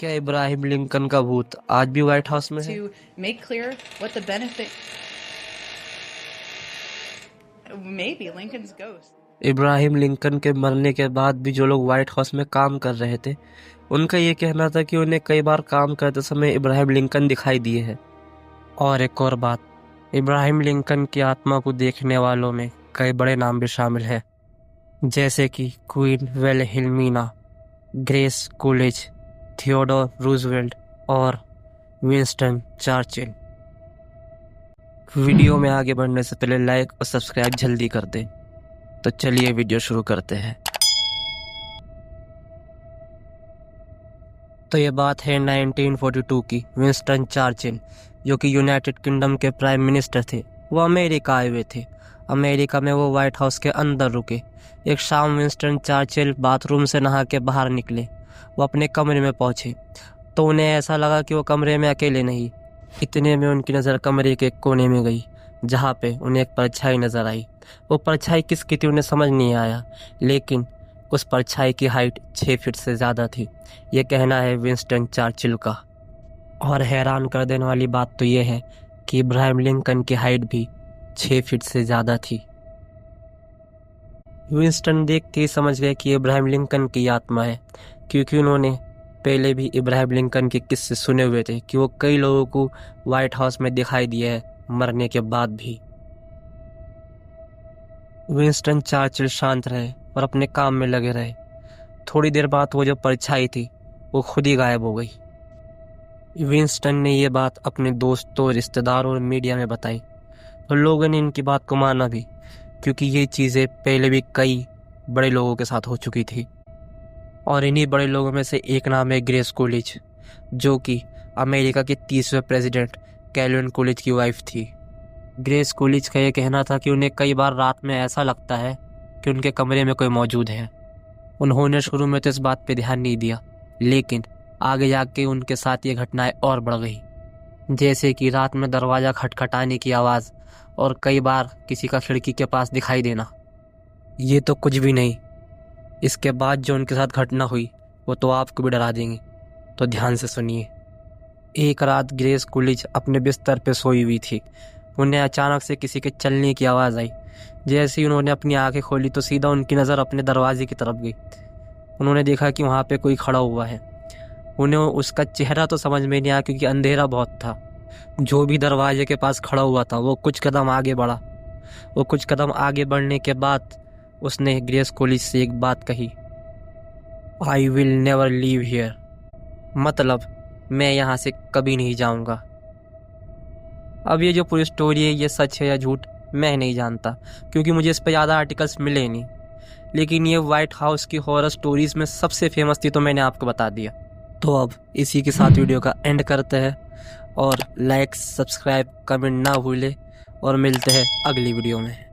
क्या इब्राहिम लिंकन का भूत आज भी व्हाइट हाउस में है? to make clear what the benefit. Maybe Lincoln's ghost. Ibrahim Lincoln के मरने के बाद भी जो लोग व्हाइट हाउस में काम कर रहे थे, उनका ये कहना था कि उन्हें कई बार काम करते समय इब्राहिम लिंकन दिखाई दिए हैं। और एक और बात, इब्राहिम लिंकन की आत्मा को देखने वालों में कई बड़े नाम भी शामिल हैं, जैसे कि queen Wilhelmina, grace Coolidge, Theodore Roosevelt और विंस्टन चर्चिल। वीडियो में आगे बढ़ने से पहले लाइक और सब्सक्राइब जल्दी कर दें। तो चलिए वीडियो शुरू करते हैं। तो ये बात है 1942 की। विंस्टन चर्चिल, जो कि यूनाइटेड किंगडम के प्राइम मिनिस्टर थे, वो अमेरिका आए हुए थे। अमेरिका में वो व्हाइट हाउस के अंदर रुके। एक शाम विंस्टन चर्चिल बाथरूम से नहा के बाहर निकले। वो अपने कमरे में पहुंचे तो उन्हें ऐसा लगा कि वो कमरे में अकेले नहीं। इतने में उनकी नज़र कमरे के कोने में गई, जहाँ पे उन्हें एक परछाई नज़र आई। वो परछाई किसकी थी उन्हें समझ नहीं आया, लेकिन उस परछाई की हाइट 6 फीट से ज़्यादा थी। ये कहना है विंस्टन चर्चिल का। और हैरान कर देने वाली बात तो ये है कि इब्राहिम लिंकन की हाइट भी 6 फीट से ज़्यादा थी। विंस्टन देख के समझ गए कि इब्राहिम लिंकन की आत्मा है, क्योंकि उन्होंने पहले भी इब्राहिम लिंकन के किस्से सुने हुए थे कि वो कई लोगों को व्हाइट हाउस में दिखाई दिए है मरने के बाद भी। विंस्टन चर्चिल शांत रहे और अपने काम में लगे रहे। थोड़ी देर बाद वो जो परछाई थी वो खुद ही गायब हो गई। विंस्टन ने ये बात अपने दोस्तों, रिश्तेदारों और मीडिया में बताई, तो लोगों ने इनकी बात को माना भी, क्योंकि ये चीज़ें पहले भी कई बड़े लोगों के साथ हो चुकी थी। और इन्हीं बड़े लोगों में से एक नाम है ग्रेस कूलिज, जो कि अमेरिका के 30वें प्रेसिडेंट कैल्विन कूलिज की वाइफ थी। ग्रेस कूलिज का ये कहना था कि उन्हें कई बार रात में ऐसा लगता है कि उनके कमरे में कोई मौजूद है। उन्होंने शुरू में तो इस बात पे ध्यान नहीं दिया, लेकिन आगे जाके उनके साथ ये घटनाएं और बढ़ गई, जैसे कि रात में दरवाज़ा खटखटाने की आवाज़ और कई बार किसी का खिड़की के पास दिखाई देना। ये तो कुछ भी नहीं, इसके बाद जो उनके साथ घटना हुई वो तो आपको भी डरा देंगे, तो ध्यान से सुनिए। एक रात ग्रेस कूलिज अपने बिस्तर पे सोई हुई थी। उन्हें अचानक से किसी के चलने की आवाज़ आई। जैसे ही उन्होंने अपनी आंखें खोली तो सीधा उनकी नज़र अपने दरवाजे की तरफ गई। उन्होंने देखा कि वहाँ पे कोई खड़ा हुआ है। उन्हें उसका चेहरा तो समझ में नहीं आया, क्योंकि अंधेरा बहुत था। जो भी दरवाजे के पास खड़ा हुआ था वो कुछ कदम आगे बढ़ा। वो कुछ कदम आगे बढ़ने के बाद उसने ग्रेस कूलिज से एक बात कही, I will never leave here, मतलब मैं यहाँ से कभी नहीं जाऊँगा। अब ये जो पूरी स्टोरी है ये सच है या झूठ मैं नहीं जानता, क्योंकि मुझे इस पर ज़्यादा आर्टिकल्स मिले नहीं, लेकिन ये व्हाइट हाउस की हॉरर स्टोरीज़ में सबसे फेमस थी, तो मैंने आपको बता दिया। तो अब इसी के साथ वीडियो का एंड करते हैं, और लाइक, सब्सक्राइब, कमेंट ना भूले, और मिलते हैं अगली वीडियो में।